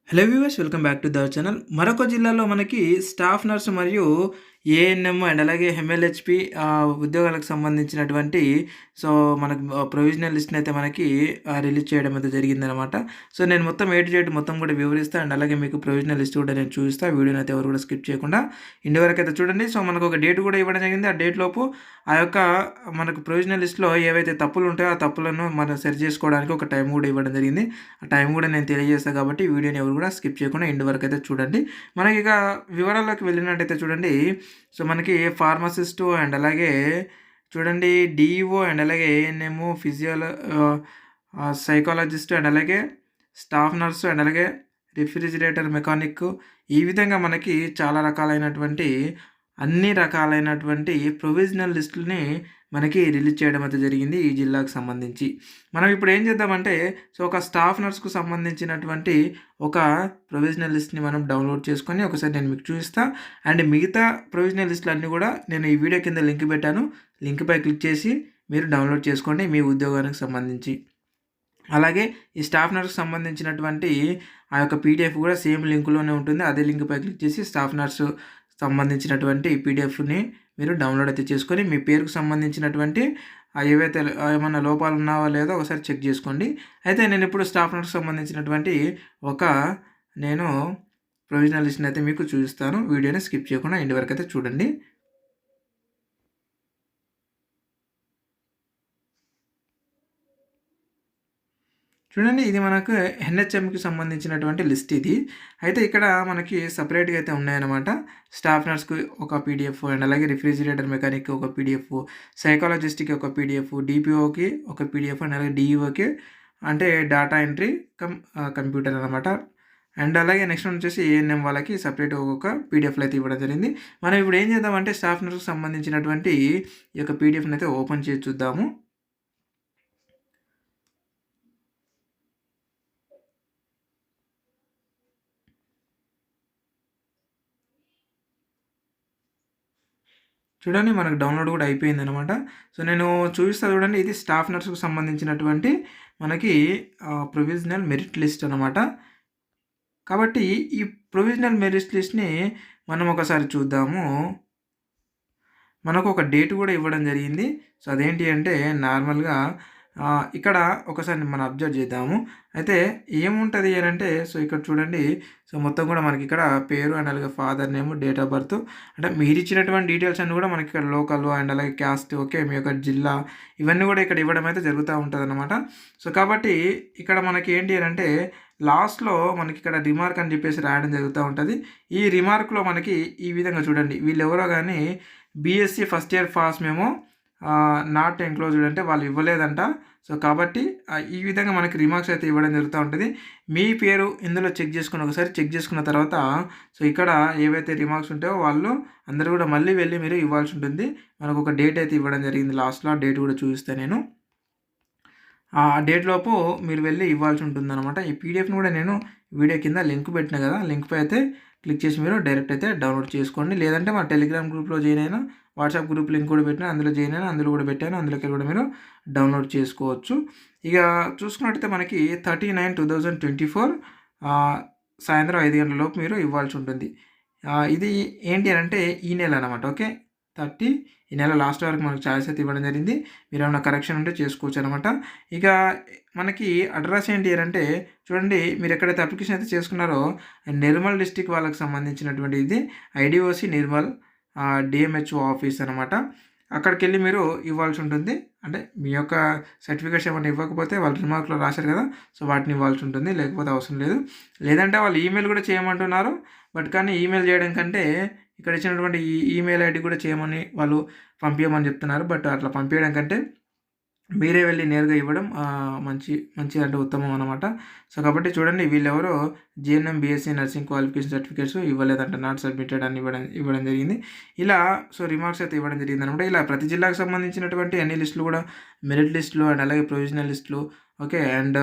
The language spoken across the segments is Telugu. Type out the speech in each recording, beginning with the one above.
Hello viewers, welcome back to the channel. మరొక జిల్లాలో మనకి స్టాఫ్ నర్స్ మరియు ఏఎన్ఎం అండ్ అలాగే ఎంఎల్హెచ్పి ఉద్యోగాలకు సంబంధించినటువంటి మనకు ప్రొవిజనల్ లిస్ట్‌ని అయితే మనకి రిలీజ్ చేయడం అయితే జరిగిందనమాట. నేను మొత్తం ఏ టు జెడ్ మొత్తం కూడా వివరిస్తా అండ్ అలాగే మీకు ప్రొవిజనల్ లిస్ట్ కూడా నేను చూపిస్తా. వీడియోని అయితే ఎవరు కూడా స్కిప్ చేయకుండా ఎండ్ వరకు అయితే చూడండి. మనకు ఒక డేట్ కూడా ఇవ్వడం జరిగింది. ఆ డేట్ లోపు ఆ యొక్క మనకు ప్రొవిజనల్ లిస్ట్‌లో ఏవైతే తప్పులు ఉంటాయో ఆ తప్పులను మనం సరి చేసుకోవడానికి ఒక టైం కూడా ఇవ్వడం జరిగింది. ఆ టైం కూడా నేను తెలియజేస్తాను కాబట్టి వీడియోని ఎవరు కూడా స్కిప్ చేయకుండా ఎండ్ వరకు అయితే చూడండి. మనకి ఇక వివరాల్లోకి వెళ్ళినట్టయితే చూడండి. మనకి ఫార్మసిస్టు అండ్ అలాగే చూడండి డీఈఓ అండ్ అలాగే ఏఎన్ఎం, సైకాలజిస్ట్ అండ్ అలాగే స్టాఫ్ నర్సు అండ్ అలాగే రిఫ్రిజిరేటర్ మెకానిక్, ఈ విధంగా మనకి చాలా రకాలైనటువంటి అన్ని రకాలైనటువంటి ప్రొవిజనల్ లిస్టులని మనకి రిలీజ్ చేయడం అయితే జరిగింది ఈ జిల్లాకు సంబంధించి. మనం ఇప్పుడు ఏం చేద్దామంటే ఒక స్టాఫ్ నర్స్‌కు సంబంధించినటువంటి ఒక ప్రొవిజనల్ లిస్ట్‌ని మనం డౌన్‌లోడ్ చేసుకొని ఒకసారి నేను మీకు చూపిస్తా. అండ్ మిగతా ప్రొవిజనల్ లిస్టులన్నీ కూడా నేను ఈ వీడియో కింద లింక్ పెట్టాను. లింక్‌పై క్లిక్ చేసి మీరు డౌన్‌లోడ్ చేసుకోండి మీ ఉద్యోగానికి సంబంధించి. అలాగే ఈ స్టాఫ్ నర్స్‌కి సంబంధించినటువంటి ఆ యొక్క పీడిఎఫ్ కూడా సేమ్ లింక్‌లోనే ఉంటుంది. అదే లింక్‌పై క్లిక్ చేసి స్టాఫ్ నర్సు సంబంధించినటువంటి పీడిఎఫ్‌ని మీరు డౌన్‌లోడ్ అయితే చేసుకొని మీ పేరుకు సంబంధించినటువంటి ఏవైతే ఏమన్నా లోపాలు ఉన్నావా లేదో ఒకసారి చెక్ చేసుకోండి. అయితే నేను ఇప్పుడు స్టాఫ్ నర్స్‌కి సంబంధించినటువంటి ఒక నేను ప్రొవిజనల్ లిస్ట్‌ని అయితే మీకు చూపిస్తాను. వీడియోని స్కిప్ చేయకుండా ఎండ్ వరకు అయితే చూడండి. చూడండి, ఇది మనకు ఎన్హెచ్ఎంకి సంబంధించినటువంటి లిస్ట్ ఇది. అయితే ఇక్కడ మనకి సెపరేట్‌గా అయితే ఉన్నాయన్నమాట. స్టాఫ్ నర్స్‌కి ఒక పీడిఎఫ్ అండ్ అలాగే రిఫ్రిజిరేటర్ మెకానిక్‌కి ఒక పీడిఎఫ్, సైకాలజిస్ట్‌కి ఒక పీడిఎఫ్, డీపీఓకి ఒక పీడిఎఫ్ అండ్ అలాగే డీఈఓకి అంటే డేటా ఎంట్రీ కంప్యూటర్ అనమాట. అండ్ అలాగే నెక్స్ట్ వచ్చేసి ఏఎన్ఎం వాళ్ళకి సెపరేట్‌గా ఒక పీడిఎఫ్‌లు అయితే ఇవ్వడం జరిగింది. మనం ఇప్పుడు ఏం చేద్దామంటే స్టాఫ్ నర్స్‌కి సంబంధించినటువంటి ఈ యొక్క పీడిఎఫ్‌ని అయితే ఓపెన్ చేసి చూద్దాము. చూడండి, మనకు డౌన్లోడ్ కూడా అయిపోయిందనమాట. నేను చూపిస్తా చూడండి. ఇది స్టాఫ్ నర్స్‌కి సంబంధించినటువంటి మనకి ప్రొవిజనల్ మెరిట్ లిస్ట్ అనమాట. కాబట్టి ఈ ప్రొవిజనల్ మెరిట్ లిస్ట్‌ని మనం ఒకసారి చూద్దాము. మనకు ఒక డేట్ కూడా ఇవ్వడం జరిగింది. అదేంటి అంటే నార్మల్‌గా ఇక్కడ ఒకసారి మనం అబ్జర్వ్ చేద్దాము. అయితే ఏముంటది అనంటే ఇక్కడ చూడండి. మొత్తం కూడా మనకి ఇక్కడ పేరు అండ్ అలాగే father name, date of birth అంటే మీరిచ్చినటువంటి డీటెయిల్స్ అన్నీ కూడా మనకి ఇక్కడ లోకల్ అండ్ అలాగే క్యాస్ట్, ఓకే, మీ యొక్క జిల్లా ఇవన్నీ కూడా ఇక్కడ ఇవ్వడం అయితే జరుగుతూ ఉంటదన్నమాట. కాబట్టి ఇక్కడ మనకి ఏంటి అనంటే లాస్ట్‌లో మనకి ఇక్కడ రిమార్క్ అని చెప్పేసి రాయడం జరుగుతూ ఉంటది. ఈ రిమార్క్‌లో మనకి ఈ విధంగా చూడండి. వీళ్ళెవరో గాని బీఎస్సీ ఫస్ట్ ఇయర్ పాస్ మేము నాట్ ఎన్‌క్లోజ్డ్ అంటే వాళ్ళు ఇవ్వలేదంట. కాబట్టి ఈ విధంగా మనకి రిమార్క్స్ అయితే ఇవ్వడం జరుగుతూ ఉంటది. మీ పేరు ఇందులో చెక్ చేసుకొని ఒకసారి చెక్ చేసుకున్న తర్వాత ఇక్కడ ఏవైతే రిమార్క్స్ ఉంటాయో వాళ్ళు అందరూ కూడా మళ్ళీ వెళ్ళి మీరు ఇవ్వాల్సి ఉంటుంది. మనకు ఒక డేట్ అయితే ఇవ్వడం జరిగింది. లాస్ట్‌లో ఆ డేట్ కూడా చూపిస్తా నేను. ఆ డేట్‌లోపు మీరు వెళ్ళి ఇవ్వాల్సి ఉంటుందన్నమాట. ఈ పీడిఎఫ్‌ని కూడా నేను వీడియో కింద లింక్ పెట్టినా కదా! లింక్‌పై అయితే క్లిక్ చేసి మీరు డైరెక్ట్ అయితే డౌన్‌లోడ్ చేసుకోండి. లేదంటే మా టెలిగ్రామ్ గ్రూప్‌లో జాయిన్ అయినా, వాట్సాప్ గ్రూప్ లింక్ కూడా పెట్టినా అందులో జాయిన్ అయినా అందులో కూడా పెట్టాను. అందులోకి కూడా మీరు డౌన్‌లోడ్ చేసుకోవచ్చు. ఇక చూసుకున్నట్టయితే మనకి 30/9/2024 సాయంత్రం 5 గంటల లోపు మీరు ఇవ్వాల్సి ఉంటుంది. ఇది ఏంటి అనంటే ఈ నెల అనమాట. ఓకే. 30 ఈ నెల లాస్ట్ వరకు మనకు ఛాయిస్ అయితే ఇవ్వడం జరిగింది. మీరేమన్నా కరెక్షన్ ఉంటే చేసుకోవచ్చు అనమాట. ఇక మనకి అడ్రస్ ఏంటి అనంటే చూడండి, మీరు ఎక్కడైతే అప్లికేషన్ అయితే చేసుకున్నారో నిర్మల్ డిస్ట్రిక్ట్ వాళ్ళకి సంబంధించినటువంటి ఇది ఐడిఓసి నిర్మల్ డిఎంహెచ్ఓ ఆఫీస్ అనమాట. అక్కడికెళ్ళి మీరు ఇవ్వాల్సి ఉంటుంది. అంటే మీ యొక్క సర్టిఫికేట్స్ ఏమైనా ఇవ్వకపోతే వాళ్ళు రిమార్క్‌లో రాశారు కదా! వాటిని ఇవ్వాల్సి ఉంటుంది. లేకపోతే అవసరం లేదు. లేదంటే వాళ్ళు ఈమెయిల్ కూడా చేయమంటున్నారు. కానీ ఈమెయిల్ చేయడం కంటే ఇక్కడ ఇచ్చినటువంటి ఈ ఈమెయిల్ ఐడీ కూడా చేయమని వాళ్ళు పంపియమని చెప్తున్నారు. అట్లా పంపియడం కంటే మీరే వెళ్లి నేరుగా ఇవ్వడం మంచి అంటే ఉత్తమం అనమాట. కాబట్టి చూడండి, వీళ్ళెవరో GNM, BSc nursing qualification certificates ఇవ్వలేదంట. నాట్ సబ్మిటెడ్ అని ఇవ్వడం జరిగింది. ఇలా రిమార్క్స్ అయితే ఇవ్వడం జరిగిందనమాట. ఇలా ప్రతి జిల్లాకు సంబంధించినటువంటి అన్ని లిస్టులు కూడా మెరిట్ లిస్టులు అండ్ అలాగే ప్రొవిజనల్ లిస్టులు ఓకే. అండ్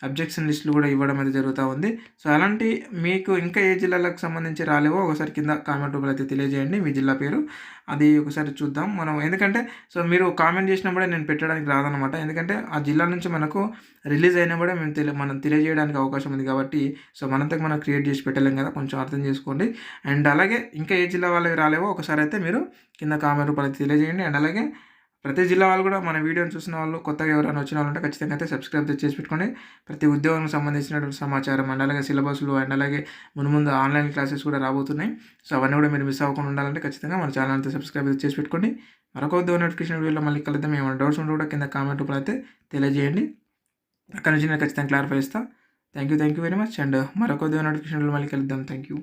అబ్జెక్షన్ లిస్టులు కూడా ఇవ్వడం అయితే జరుగుతా ఉంది. సో, అలాంటి మీకు ఇంకా ఏ జిల్లాలకు సంబంధించి రాలేవో ఒకసారి కింద కామెంట్ రూపంలో అయితే తెలియజేయండి మీ జిల్లా పేరు. అది ఒకసారి చూద్దాం మనం. ఎందుకంటే సో, మీరు కామెంట్ చేసినప్పుడే నేను పెట్టడానికి రాదనమాట. ఎందుకంటే ఆ జిల్లా నుంచి మనకు రిలీజ్ అయినప్పుడే మనం తెలియజేయడానికి అవకాశం ఉంది కాబట్టి సో, మనంతకు మనం క్రియేట్ చేసి పెట్టలేం కదా! కొంచెం అర్థం చేసుకోండి. అండ్ అలాగే ఇంకా ఏ జిల్లా వాళ్ళవి రాలేవో ఒకసారి అయితే మీరు కింద కామెంట్ రూపంలో తెలియజేయండి. అండ్ అలాగే ప్రతి జిల్లా వాళ్ళు కూడా మన వీడియోని చూసిన వాళ్ళు కొత్తగా ఎవరైనా వచ్చిన వాళ్ళు ఉంటే ఖచ్చితంగా అయితే సబ్స్క్రైబ్ అయితే చేసి పెట్టుకోండి. ప్రతి ఉద్యోగానికి సంబంధించినటువంటి సమాచారం అండ్ అలాగే సిలబస్‌లు అండ్ అలాగే మున్ముందు ఆన్‌లైన్ క్లాసెస్ కూడా రాబోతున్నాయి. సో, అవన్నీ కూడా మీరు మిస్ అవ్వకుండా ఉండాలంటే ఖచ్చితంగా మన ఛానెల్ అయితే సబ్స్క్రైబ్ అయితే చేసి పెట్టుకోండి. మరొక ఉద్యోగ నోటిఫికేషన్ వీడియోలో మళ్ళీ కలుద్దాం. ఏమైనా డౌట్స్ ఉంటే కూడా కింద కామెంట్ రూపంలో అయితే తెలియజేయండి. అక్కడి నుంచి నేను ఖచ్చితంగా క్లారిఫై ఇస్తా. Thank you very much. And మరొక ఉద్యోగ నోటిఫికేషన్ వీడియోలో మళ్ళీ కలుద్దాం. Thank you.